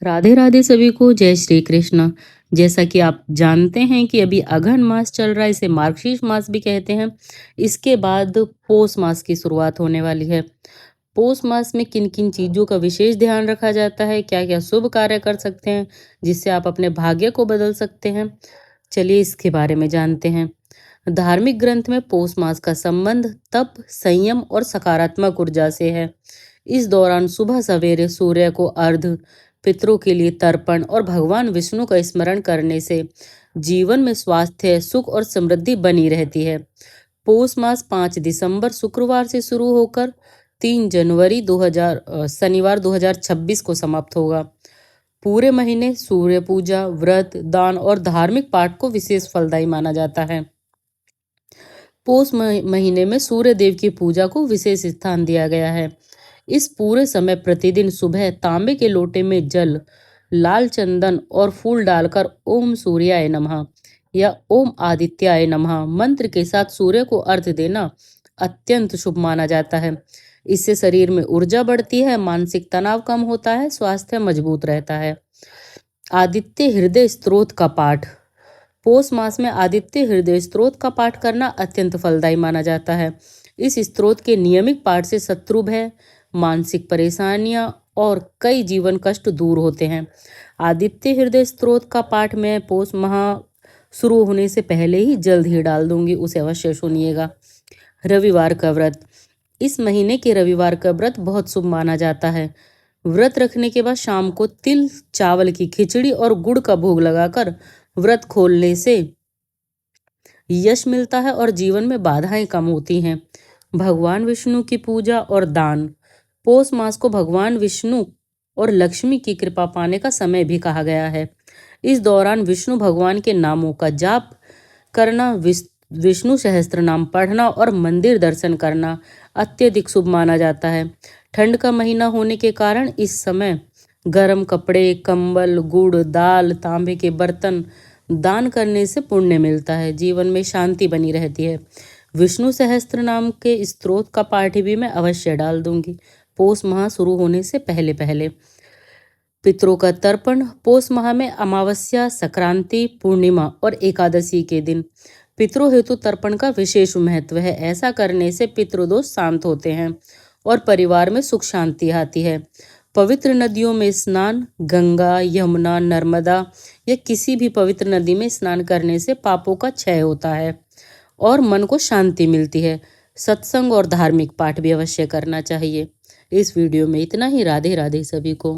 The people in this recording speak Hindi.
राधे राधे सभी को, जय श्री कृष्ण। जैसा कि आप जानते हैं कि अभी अघन मास चल रहा है, इसे मार्गशीर्ष मास भी कहते हैं। इसके बाद पौष मास की शुरुआत होने वाली है। पौष मास में किन किन चीजों का विशेष ध्यान रखा जाता है, क्या क्या शुभ कार्य कर सकते हैं जिससे आप अपने भाग्य को बदल सकते हैं, चलिए इसके बारे में जानते हैं। धार्मिक ग्रंथ में पौष मास का संबंध तप, संयम और सकारात्मक ऊर्जा से है। इस दौरान सुबह सवेरे सूर्य को अर्घ्य, पितरों के लिए तर्पण और भगवान विष्णु का स्मरण करने से जीवन में स्वास्थ्य, सुख और समृद्धि बनी रहती है। पौष मास 5 दिसंबर शुक्रवार से शुरू होकर 3 जनवरी 2000 शनिवार 2026 को समाप्त होगा। पूरे महीने सूर्य पूजा, व्रत, दान और धार्मिक पाठ को विशेष फलदायी माना जाता है। पौष महीने में सूर्य देव की पूजा को विशेष स्थान दिया गया है। इस पूरे समय प्रतिदिन सुबह तांबे के लोटे में जल, लाल चंदन और फूल डालकर ओम सूर्याय नमः या ओम आदित्याय नमः मंत्र के साथ सूर्य को अर्घ्य देना अत्यंत शुभ माना जाता है। इससे शरीर में ऊर्जा बढ़ती है, मानसिक तनाव कम होता है, स्वास्थ्य मजबूत रहता है। आदित्य हृदय स्तोत्र का पाठ। पौष मास में आदित्य हृदय स्तोत्र का पाठ करना अत्यंत फलदायी माना जाता है। इस स्तोत्र के नियमित पाठ से शत्रु भय, मानसिक परेशानियां और कई जीवन कष्ट दूर होते हैं। आदित्य हृदय स्तोत्र का पाठ मैं पौष माह शुरू होने से पहले ही जल्द ही डाल दूंगी, उसे अवश्य सुनिएगा। रविवार का व्रत। इस महीने के रविवार का व्रत बहुत शुभ माना जाता है। व्रत रखने के बाद शाम को तिल चावल की खिचड़ी और गुड़ का भोग लगाकर व्रत खोलने से यश मिलता है और जीवन में बाधाएं कम होती हैं। भगवान विष्णु की पूजा और दान। पौष मास को भगवान विष्णु और लक्ष्मी की कृपा पाने का समय भी कहा गया है। इस दौरान विष्णु भगवान के नामों का जाप करना, विष्णु सहस्त्र नाम पढ़ना और मंदिर दर्शन करना अत्यधिक शुभ माना जाता है। ठंड का महीना होने के कारण इस समय गर्म कपड़े, कंबल, गुड़, दाल, तांबे के बर्तन दान करने से पुण्य मिलता है, जीवन में शांति बनी रहती है। विष्णु सहस्त्र नाम के स्तोत्र का पाठ भी मैं अवश्य डाल दूंगी पौष माह शुरू होने से पहले पहले। पितरों का तर्पण। पौष माह में अमावस्या, संक्रांति, पूर्णिमा और एकादशी के दिन पितरों हेतु तर्पण का विशेष महत्व है। ऐसा करने से पितृदोष शांत होते हैं और परिवार में सुख शांति आती है। पवित्र नदियों में स्नान। गंगा, यमुना, नर्मदा या किसी भी पवित्र नदी में स्नान करने से पापों का क्षय होता है और मन को शांति मिलती है। सत्संग और धार्मिक पाठ भी अवश्य करना चाहिए। इस वीडियो में इतना ही। राधे राधे सभी को।